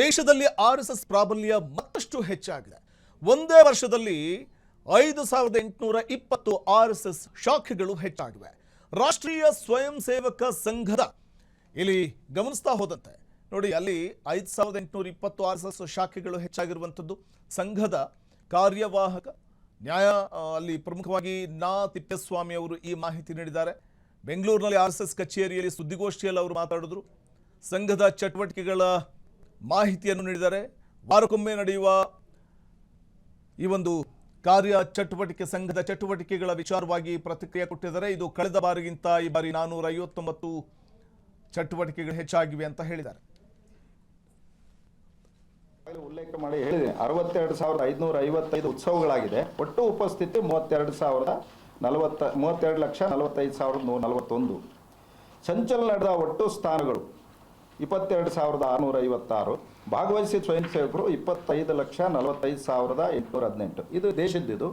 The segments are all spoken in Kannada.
ದೇಶದಲ್ಲಿ ಆರ್ಎಸ್ಎಸ್ ಪ್ರಾಬಲ್ಯ ಮತ್ತಷ್ಟು ಹೆಚ್ಚಾಗಿದೆ. ಒಂದೇ ವರ್ಷದಲ್ಲಿ 5820 ಆರ್ಎಸ್ಎಸ್ ಶಾಖೆಗಳು ಹೆಚ್ಚಾಗಿವೆ. ರಾಷ್ಟ್ರೀಯ ಸ್ವಯಂ ಸೇವಕ ಸಂಘದ ಇಲ್ಲಿ ಗಮನಿಸ್ತಾ ಹೋದಂತೆ ನೋಡಿ, ಅಲ್ಲಿ 5820 ಆರ್ಎಸ್ಎಸ್ ಶಾಖೆಗಳು ಹೆಚ್ಚಾಗಿರುವಂಥದ್ದು. ಸಂಘದ ಕಾರ್ಯವಾಹಕ ಅಲ್ಲಿ ಪ್ರಮುಖವಾಗಿ ನಾ ತಿಪ್ಪೇಸ್ವಾಮಿ ಅವರು ಈ ಮಾಹಿತಿ ನೀಡಿದ್ದಾರೆ. ಬೆಂಗಳೂರಿನಲ್ಲಿ ಆರ್ಎಸ್ಎಸ್ ಕಚೇರಿಯಲ್ಲಿ ಸುದ್ದಿಗೋಷ್ಠಿಯಲ್ಲಿ ಅವರು ಮಾತಾಡಿದ್ರು. ಸಂಘದ ಚಟುವಟಿಕೆಗಳ ಮಾಹಿತಿಯನ್ನು ನೀಡಿದ್ದಾರೆ. ವಾರಕ್ಕೊಮ್ಮೆ ನಡೆಯುವ ಈ ಒಂದು ಕಾರ್ಯ ಚಟುವಟಿಕೆ, ಸಂಘದ ಚಟುವಟಿಕೆಗಳ ವಿಚಾರವಾಗಿ ಪ್ರತಿಕ್ರಿಯೆ ಕೊಟ್ಟಿದ್ದಾರೆ. ಇದು ಕಳೆದ ಬಾರಿಗಿಂತ ಈ ಬಾರಿ 459 ಚಟುವಟಿಕೆಗಳು ಹೆಚ್ಚಾಗಿವೆ ಅಂತ ಹೇಳಿದ್ದಾರೆ. ಉಲ್ಲೇಖ ಮಾಡಿ ಹೇಳಿದೆ, 62,555 ಉತ್ಸವಗಳಾಗಿದೆ. ಒಟ್ಟು ಉಪಸ್ಥಿತಿ 32,42,45,141. ಸಂಚಲನ ನಡೆದ ಒಟ್ಟು ಸ್ಥಾನಗಳು 22,656. ಭಾಗವಹಿಸಿದ ಸ್ವಯಂ ಸೇವಕರು 25,45,818. ಇದು ದೇಶದ್ದು.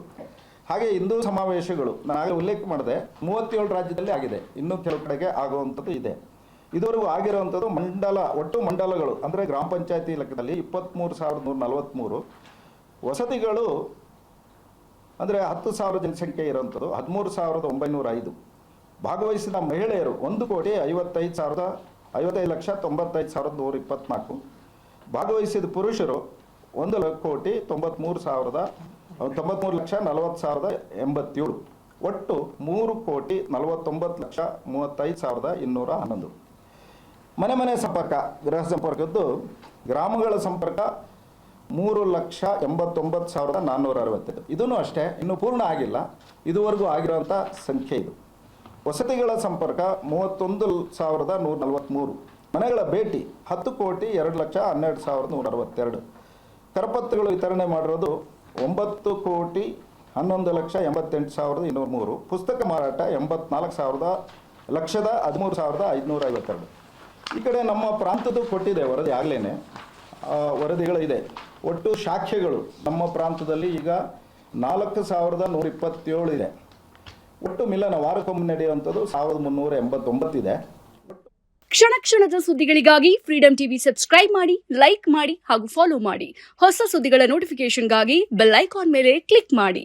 ಹಾಗೆ ಹಿಂದೂ ಸಮಾವೇಶಗಳು ನಾನು ಉಲ್ಲೇಖ ಮಾಡಿದೆ, 37 ರಾಜ್ಯದಲ್ಲಿ ಆಗಿದೆ. ಇನ್ನೂ ಕೆಲವು ಕಡೆಗೆ ಆಗುವಂಥದ್ದು ಇದೆ. ಇದುವರೆಗೂ ಆಗಿರುವಂಥದ್ದು ಒಟ್ಟು ಮಂಡಲಗಳು ಅಂದರೆ ಗ್ರಾಮ ಪಂಚಾಯತಿ ಲೆಕ್ಕದಲ್ಲಿ 23,143. ವಸತಿಗಳು ಅಂದರೆ 10,000 ಜನಸಂಖ್ಯೆ ಇರುವಂಥದ್ದು 13,905. ಭಾಗವಹಿಸಿದ ಮಹಿಳೆಯರು 1,55,95,124. ಭಾಗವಹಿಸಿದ ಪುರುಷರು 1,93,40,087. ಒಟ್ಟು 3,49,35,211. ಮನೆ ಸಂಪರ್ಕ, ಗೃಹ ಸಂಪರ್ಕದ್ದು ಗ್ರಾಮಗಳ ಸಂಪರ್ಕ 3,89,465. ಇದೂ ಅಷ್ಟೇ, ಇನ್ನೂ ಪೂರ್ಣ ಆಗಿಲ್ಲ. ಇದುವರೆಗೂ ಆಗಿರುವಂಥ ಸಂಖ್ಯೆ ಇದು. ವಸತಿಗಳ ಸಂಪರ್ಕ 31,143. ಮನೆಗಳ ಭೇಟಿ 10,02,12,162. ಕರಪತ್ರಗಳು ವಿತರಣೆ ಮಾಡಿರೋದು 9,11,88,203. ಪುಸ್ತಕ ಮಾರಾಟ 84,13,552. ಈ ಕಡೆ ನಮ್ಮ ಪ್ರಾಂತದ್ದು ಕೊಟ್ಟಿದೆ ವರದಿ, ಆಗಲೇ ವರದಿಗಳಿದೆ. ಒಟ್ಟು ಶಾಖೆಗಳು ನಮ್ಮ ಪ್ರಾಂತದಲ್ಲಿ ಈಗ 4,127 ಇದೆ. ಒಟ್ಟು ಮಿಲನ ವಾರಕ್ಕೊಮ್ಮೆ ನಡೆಯುವಂಥದ್ದು 1,389 ಇದೆ. ಕ್ಷಣ ಕ್ಷಣದ ಸುದ್ದಿಗಳಿಗಾಗಿ ಫ್ರೀಡಂ ಟಿವಿ ಸಬ್ಸ್ಕ್ರೈಬ್ ಮಾಡಿ, ಲೈಕ್ ಮಾಡಿ ಹಾಗೂ ಫಾಲೋ ಮಾಡಿ. ಹೊಸ ಸುದ್ದಿಗಳ ನೋಟಿಫಿಕೇಶನ್ಗಾಗಿ ಬೆಲ್ ಐಕಾನ್ ಮೇಲೆ ಕ್ಲಿಕ್ ಮಾಡಿ.